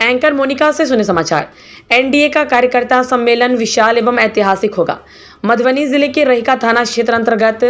Anchor Monika से सुने समाचार। एनडीए का कार्यकर्ता सम्मेलन विशाल एवं ऐतिहासिक होगा। मधुबनी जिले के रहिका थाना क्षेत्र अंतर्गत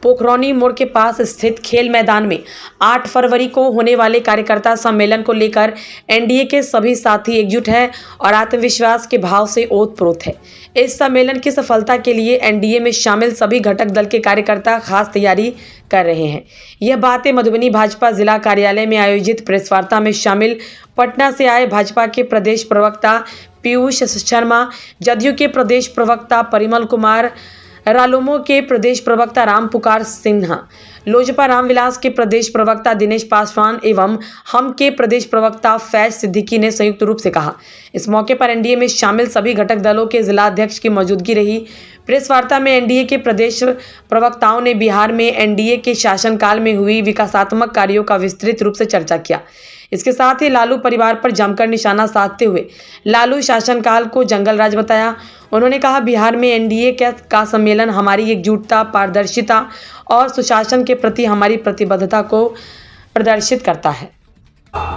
पोखरौनी मोड़ के पास स्थित खेल मैदान में 8 फरवरी को होने वाले कार्यकर्ता सम्मेलन को लेकर एनडीए के सभी साथी एकजुट हैं और आत्मविश्वास के भाव से ओतप्रोत है। इस सम्मेलन की सफलता के लिए एनडीए में शामिल सभी घटक दल के कार्यकर्ता खास तैयारी कर रहे हैं। यह बातें मधुबनी भाजपा जिला कार्यालय में आयोजित प्रेस वार्ता में शामिल पटना से आए भाजपा के प्रदेश प्रवक्ता पीयूष शर्मा, जदयू के प्रदेश प्रवक्ता परिमल कुमार, रालोमो के प्रदेश प्रवक्ता राम पुकार सिन्हा, लोजपा रामविलास के प्रदेश प्रवक्ता दिनेश पासवान एवं हम के प्रदेश प्रवक्ता फैज सिद्दीकी ने संयुक्त रूप से कहा। इस मौके पर एनडीए में शामिल सभी घटक दलों के जिला अध्यक्ष की मौजूदगी रही। प्रेस वार्ता में एनडीए के प्रदेश प्रवक्ताओं ने बिहार में एनडीए के शासनकाल में हुई विकासात्मक कार्यों का विस्तृत रूप से चर्चा किया। इसके साथ ही लालू परिवार पर जमकर निशाना साधते हुए लालू शासनकाल को जंगल राज बताया। उन्होंने कहा, बिहार में एनडीए का सम्मेलन हमारी एकजुटता, पारदर्शिता और सुशासन के प्रति हमारी प्रतिबद्धता को प्रदर्शित करता है।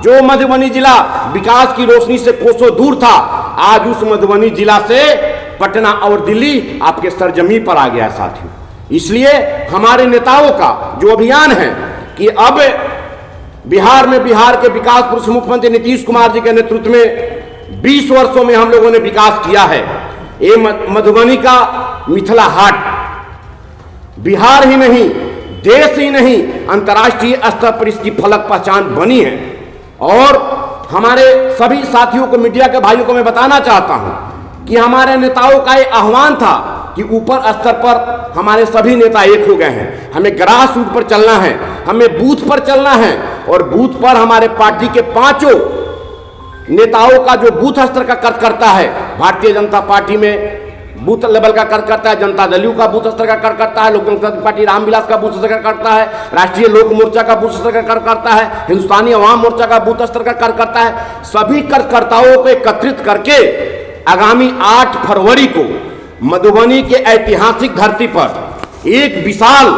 जो मधुबनी जिला विकास की रोशनी से कोसों दूर था, आज उस मधुबनी जिला से पटना और दिल्ली आपके सरजमी पर आ गया साथियों। इसलिए हमारे नेताओं का जो अभियान है कि अब बिहार में बिहार के विकास पुरुष मुख्यमंत्री नीतीश कुमार जी के नेतृत्व में 20 वर्षों में हम लोगों ने विकास किया है। ये मधुबनी का मिथिला हाट बिहार ही नहीं, देश ही नहीं, अंतर्राष्ट्रीय स्तर पर इसकी फलक पहचान बनी है। और हमारे सभी साथियों को, मीडिया के भाइयों को मैं बताना चाहता हूं कि हमारे नेताओं का ये आह्वान था कि ऊपर स्तर पर हमारे सभी नेता एक हो गए हैं। हमें ग्रास रूट पर चलना है, हमें बूथ पर चलना है और बूथ पर हमारे पार्टी के 5 नेताओं का जो बूथ स्तर का कार्यकर्ता है, भारतीय जनता पार्टी में बूथ लेवल का कार्यकर्ता है, जनता दल का बूथ स्तर का कार्यकर्ता है, लोक जनशक्ति पार्टी रामविलास का बूथ स्तर का कार्यकर्ता है, राष्ट्रीय लोक मोर्चा का बूथ स्तर का कार्यकर्ता है, हिंदुस्तानी अवाम मोर्चा का बूथ स्तर का कार्यकर्ता है। सभी कार्यकर्ताओं को एकत्रित करके आगामी 8 फरवरी को मधुबनी के ऐतिहासिक धरती पर एक विशाल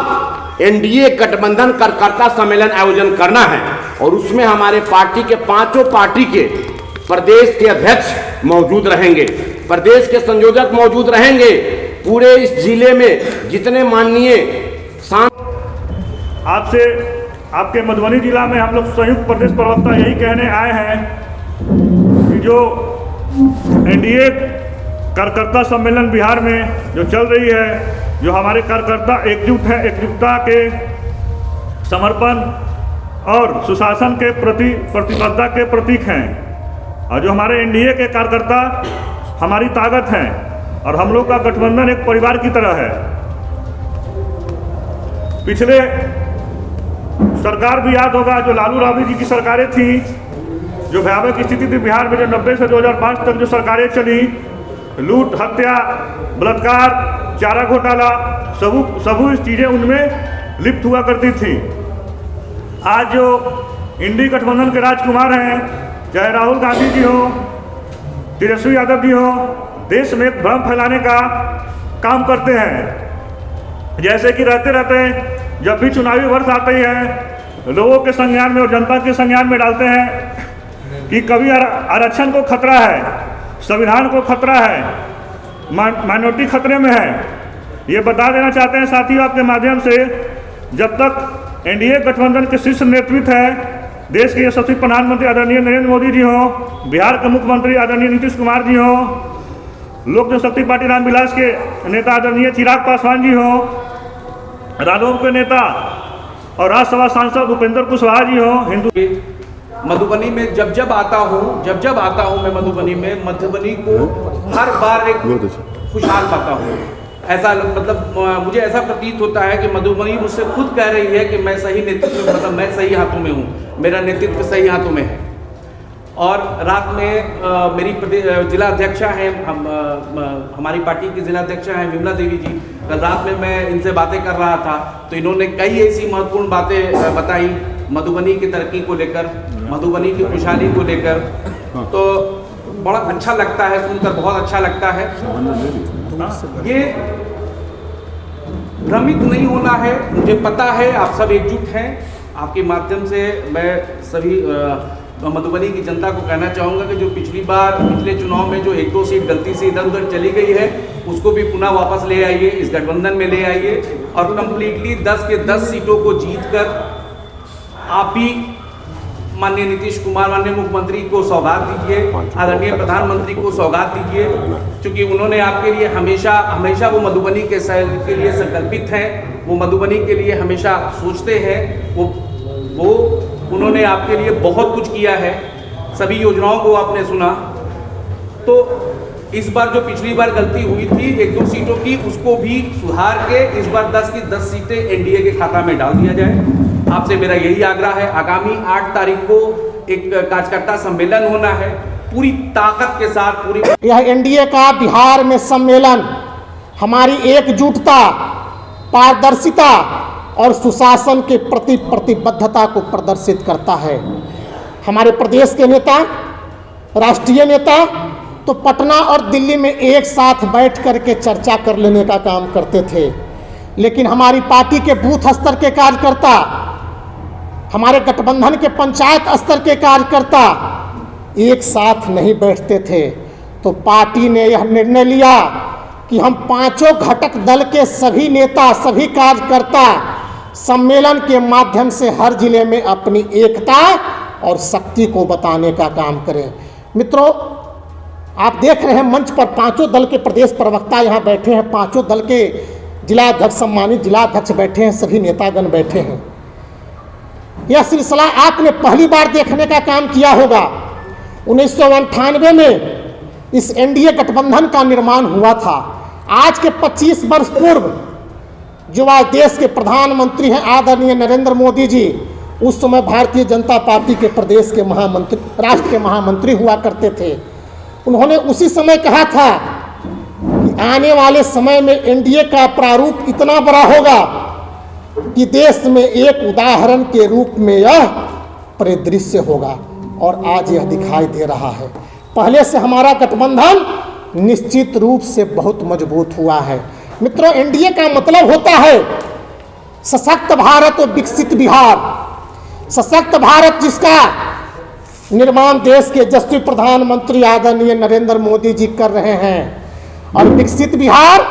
एनडीए गठबंधन कार्यकर्ता सम्मेलन आयोजन करना है और उसमें हमारे पार्टी के 5 पार्टी के प्रदेश के अध्यक्ष मौजूद रहेंगे, प्रदेश के संयोजक मौजूद रहेंगे। पूरे इस जिले में जितने माननीय आपसे आपके मधुबनी जिला में हम लोग संयुक्त प्रदेश प्रवक्ता यही कहने आए हैं कि जो एनडीए कार्यकर्ता सम्मेलन बिहार में जो चल रही है, जो हमारे कार्यकर्ता एकजुट हैं, एकजुटता के समर्पण और सुशासन के प्रति प्रतिबद्धता के प्रतीक हैं और जो हमारे एनडीए के कार्यकर्ता हमारी ताकत हैं और हम लोग का गठबंधन एक परिवार की तरह है। पिछले सरकार भी याद होगा, जो लालू राबड़ी जी की सरकारें थी, जो भयावह की स्थिति थी बिहार में, जो 90 से 2005 तक जो सरकारें चली, लूट, हत्या, बलात्कार, चारा घोटाला, सब चीज़ें उनमें लिप्त हुआ करती थी। आज जो इंडी गठबंधन के राजकुमार हैं, चाहे राहुल गांधी जी हो, तेजस्वी यादव जी हो, देश में भ्रम फैलाने का काम करते हैं। जैसे कि रहते रहते जब भी चुनावी वर्ष आते हैं, लोगों के संज्ञान में और जनता के संज्ञान में डालते हैं कि कभी आरक्षण को खतरा है, संविधान को खतरा है, माइनॉरिटी खतरे में है। ये बता देना चाहते हैं साथियों आपके माध्यम से, जब तक एनडीए गठबंधन के शीर्ष नेतृत्व है, देश के यशस्वी प्रधानमंत्री आदरणीय नरेंद्र मोदी जी हो, बिहार के मुख्यमंत्री आदरणीय नीतीश कुमार जी हो, लोक जनशक्ति पार्टी रामविलास के नेता आदरणीय चिराग पासवान जी हो, रालोम के नेता और राज्यसभा सांसद उपेंद्र कुशवाहा जी हो, हिंदू मधुबनी में जब आता हूँ मैं मधुबनी को हर बार एक खुशहाल पाता हूँ। ऐसा मतलब मुझे ऐसा प्रतीत होता है कि मधुबनी मुझसे खुद कह रही है कि मैं सही नेतृत्व, मतलब मैं सही हाथों में हूँ, मेरा नेतृत्व सही हाथों में है। और रात में मेरी जिला अध्यक्षा हैं, हमारी पार्टी की जिला अध्यक्षा हैं विमला देवी जी, कल रात में मैं इनसे बातें कर रहा था तो इन्होंने कई ऐसी महत्वपूर्ण बातें बताई मधुबनी की तरक्की को लेकर, मधुबनी की खुशहाली को लेकर। तो बड़ा अच्छा लगता है सुनकर, बहुत अच्छा लगता है। ये भ्रमित नहीं होना है, मुझे पता है आप सब एकजुट हैं। आपके माध्यम से मैं सभी मधुबनी की जनता को कहना चाहूँगा कि जो पिछले चुनाव में जो 1-2 सीट गलती से इधर उधर चली गई है, उसको भी पुनः वापस ले आइए, इस गठबंधन में ले आइए और कंप्लीटली 10 के 10 सीटों को जीतकर आप ही माननीय नीतीश कुमार, माननीय मुख्यमंत्री को सौगात दीजिए, आदरणीय प्रधानमंत्री को सौगात दीजिए, क्योंकि उन्होंने आपके लिए हमेशा वो मधुबनी के लिए संकल्पित हैं, वो मधुबनी के लिए हमेशा सोचते हैं, वो उन्होंने आपके लिए बहुत कुछ किया है, सभी योजनाओं को आपने सुना। तो इस बार जो पिछली बार गलती हुई थी 1-2 सीटों की, उसको भी सुधार के इस बार 10 की 10 सीटें एनडीए के खाता में डाल दिया जाए। आपसे मेरा यही आग्रह है। आगामी 8 तारीख को एक कार्यकर्ता सम्मेलन होना है, पूरी ताकत के साथ यह एनडीए का बिहार में सम्मेलन हमारी एकजुटता, पारदर्शिता और सुशासन के प्रति प्रतिबद्धता को प्रदर्शित करता है। हमारे प्रदेश के नेता, राष्ट्रीय नेता तो पटना और दिल्ली में एक साथ बैठ करके चर्चा कर लेने का काम करते थे, लेकिन हमारी पार्टी के बूथ स्तर के कार्यकर्ता, हमारे गठबंधन के पंचायत स्तर के कार्यकर्ता एक साथ नहीं बैठते थे। तो पार्टी ने यह निर्णय लिया कि हम 5 घटक दल के सभी नेता, सभी कार्यकर्ता सम्मेलन के माध्यम से हर जिले में अपनी एकता और शक्ति को बताने का काम करें। मित्रों, आप देख रहे हैं मंच पर 5 दल के प्रदेश प्रवक्ता यहाँ बैठे हैं, 5 दल के जिलाध्यक्ष, सम्मानित जिलाध्यक्ष बैठे हैं, सभी नेतागण बैठे हैं। यह सिलसिला आपने पहली बार देखने का काम किया होगा। 1998 में इस एनडीए गठबंधन का निर्माण हुआ था। आज के 25 वर्ष पूर्व जो आज देश के प्रधानमंत्री हैं आदरणीय नरेंद्र मोदी जी, उस समय भारतीय जनता पार्टी के प्रदेश के महामंत्री, राष्ट्र के महामंत्री हुआ करते थे। उन्होंने उसी समय कहा था कि आने वाले समय में एनडीए का प्रारूप इतना बड़ा होगा कि देश में एक उदाहरण के रूप में यह परिदृश्य होगा, और आज यह दिखाई दे रहा है। पहले से हमारा गठबंधन निश्चित रूप से बहुत मजबूत हुआ है। मित्रों, एनडीए का मतलब होता है सशक्त भारत और विकसित बिहार। सशक्त भारत जिसका निर्माण देश के यशस्वी प्रधानमंत्री आदरणीय नरेंद्र मोदी जी कर रहे हैं, और विकसित बिहार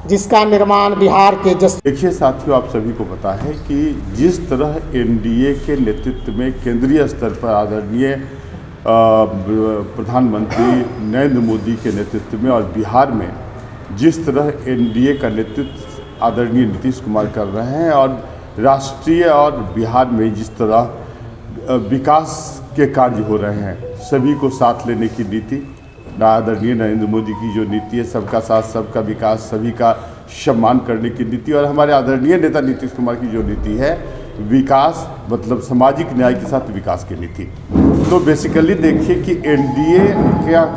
जिसका निर्माण बिहार के देखिए साथियों, आप सभी को पता है कि जिस तरह एनडीए के नेतृत्व में केंद्रीय स्तर पर आदरणीय प्रधानमंत्री नरेंद्र मोदी के नेतृत्व में और बिहार में जिस तरह एनडीए का नेतृत्व आदरणीय नीतीश कुमार कर रहे हैं, और राष्ट्रीय और बिहार में जिस तरह विकास के कार्य हो रहे हैं, सभी को साथ लेने की नीति आदरणीय नरेंद्र मोदी की जो नीति है, सबका साथ सबका विकास, सभी का सम्मान करने की नीति, और हमारे आदरणीय नेता नीतीश कुमार की जो नीति है विकास मतलब सामाजिक न्याय के साथ विकास की नीति। तो बेसिकली देखिए कि एनडीए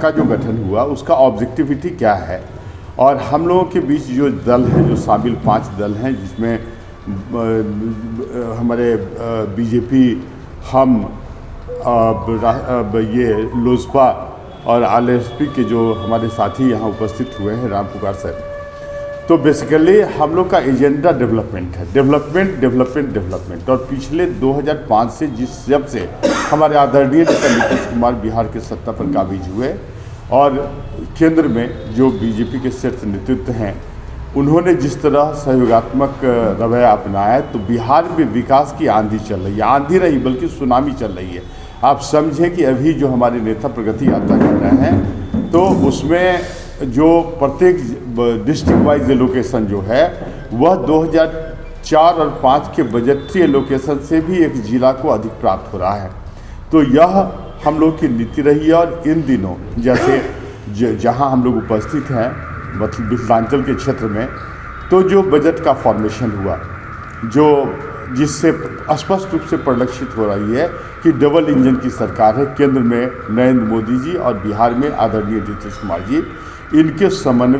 का जो गठन हुआ उसका ऑब्जेक्टिविटी क्या है, और हम लोगों के बीच जो दल हैं, जो शामिल 5 दल हैं, जिसमें हमारे बीजेपी, हम ये लोजपा और आरएसपी के जो हमारे साथी यहाँ उपस्थित हुए हैं, राम पुकार साहब, तो बेसिकली हम लोग का एजेंडा डेवलपमेंट है, डेवलपमेंट। और पिछले 2005 से जब से हमारे आदरणीय नेता नीतीश कुमार बिहार के सत्ता पर काबिज हुए और केंद्र में जो बीजेपी के शीर्ष नेतृत्व हैं, उन्होंने जिस तरह सहयोगात्मक रवैया अपनाया, तो बिहार में विकास की आंधी चल रही है, आंधी नहीं बल्कि सुनामी चल रही है। आप समझें कि अभी जो हमारे नेता प्रगति यात्रा कर रहे हैं, तो उसमें जो प्रत्येक डिस्ट्रिक्ट वाइज एलोकेशन जो है वह 2004 और 5 के बजटीय एलोकेशन से भी एक जिला को अधिक प्राप्त हो रहा है। तो यह हम लोग की नीति रही है, और इन दिनों जैसे जहां हम लोग उपस्थित हैं, मतलब मिथिलांचल के क्षेत्र में, तो जो बजट का फॉर्मेशन हुआ, जो जिससे स्पष्ट रूप से परिलक्षित हो रही है कि डबल इंजन की सरकार है, केंद्र में नरेंद्र मोदी जी और बिहार में आदरणीय नीतीश कुमार जी, इनके समन्वय